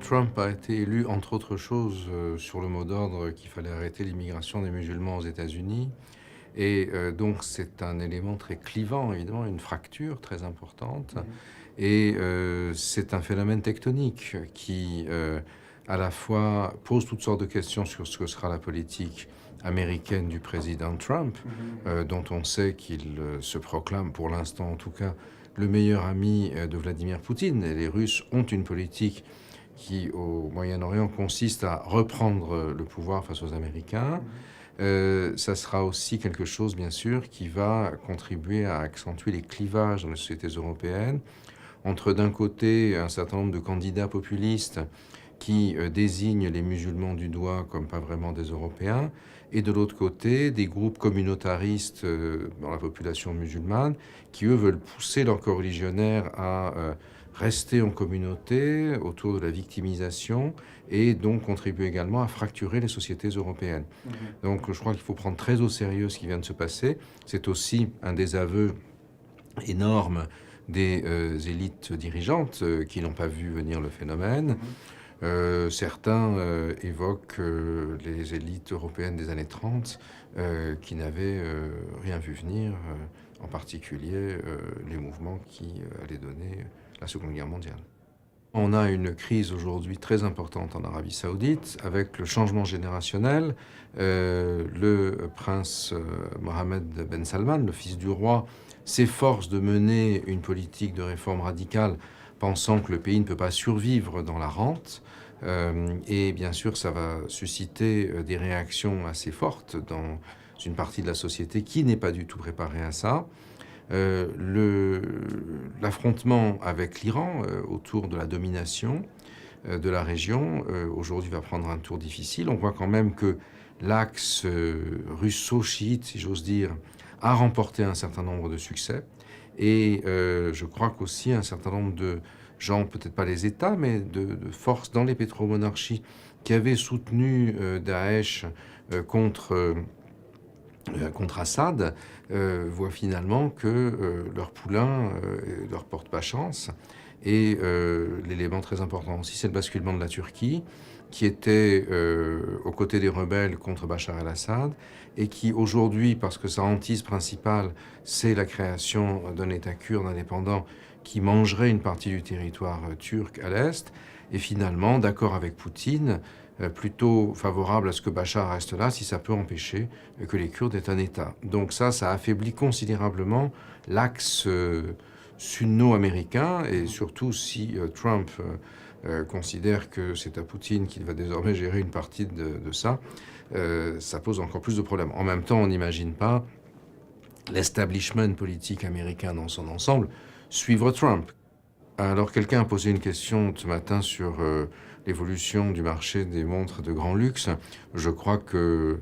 Trump a été élu, entre autres choses, sur le mot d'ordre qu'il fallait arrêter l'immigration des musulmans aux États-Unis. Et donc c'est un élément très clivant, évidemment, une fracture très importante. Et c'est un phénomène tectonique qui, à la fois, pose toutes sortes de questions sur ce que sera la politique américaine du président Trump, dont on sait qu'il se proclame, pour l'instant en tout cas, le meilleur ami de Vladimir Poutine. Et les Russes ont une politique qui, au Moyen-Orient, consiste à reprendre le pouvoir face aux Américains. Ça sera aussi quelque chose, bien sûr, qui va contribuer à accentuer les clivages dans les sociétés européennes, entre d'un côté un certain nombre de candidats populistes qui désignent les musulmans du doigt comme pas vraiment des Européens, et de l'autre côté des groupes communautaristes dans la population musulmane qui, eux, veulent pousser leurs coreligionnaires à rester en communauté autour de la victimisation et donc contribuer également à fracturer les sociétés européennes. Donc je crois qu'il faut prendre très au sérieux ce qui vient de se passer. C'est aussi un désaveu énorme des élites dirigeantes qui n'ont pas vu venir le phénomène. Certains évoquent les élites européennes des années 30 qui n'avaient rien vu venir, en particulier les mouvements qui allaient donner la Seconde Guerre mondiale. On a une crise aujourd'hui très importante en Arabie Saoudite avec le changement générationnel. Le prince Mohammed Ben Salman, le fils du roi, s'efforce de mener une politique de réforme radicale, pensant que le pays ne peut pas survivre dans la rente. Et bien sûr, ça va susciter des réactions assez fortes dans une partie de la société qui n'est pas du tout préparée à ça. L'affrontement avec l'Iran autour de la domination de la région, aujourd'hui va prendre un tour difficile. On voit quand même que l'axe russo-chiite, si j'ose dire, a remporté un certain nombre de succès. Et je crois qu'aussi un certain nombre de gens, peut-être pas les États, mais de forces dans les pétromonarchies qui avaient soutenu Daesh contre Assad, voient finalement que leur poulain leur porte pas chance. Et l'élément très important aussi, c'est le basculement de la Turquie, qui était aux côtés des rebelles contre Bachar el-Assad, et qui aujourd'hui, parce que sa hantise principale, c'est la création d'un État kurde indépendant qui mangerait une partie du territoire turc à l'est, et finalement, d'accord avec Poutine, plutôt favorable à ce que Bachar reste là, si ça peut empêcher que les Kurdes aient un État. Donc ça affaiblit considérablement l'axe sunno-américain, et surtout si Trump considère que c'est à Poutine qu'il va désormais gérer une partie de ça, ça pose encore plus de problèmes. En même temps, on n'imagine pas l'establishment politique américain dans son ensemble suivre Trump. Alors quelqu'un a posé une question ce matin sur l'évolution du marché des montres de grand luxe. Je crois que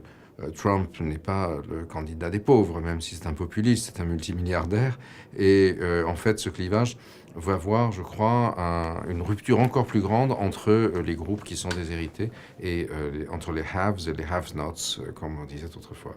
Trump n'est pas le candidat des pauvres, même si c'est un populiste, c'est un multimilliardaire. Et en fait, ce clivage va avoir, je crois, une rupture encore plus grande entre les groupes qui sont déshérités et entre les haves et les have-nots, comme on disait autrefois.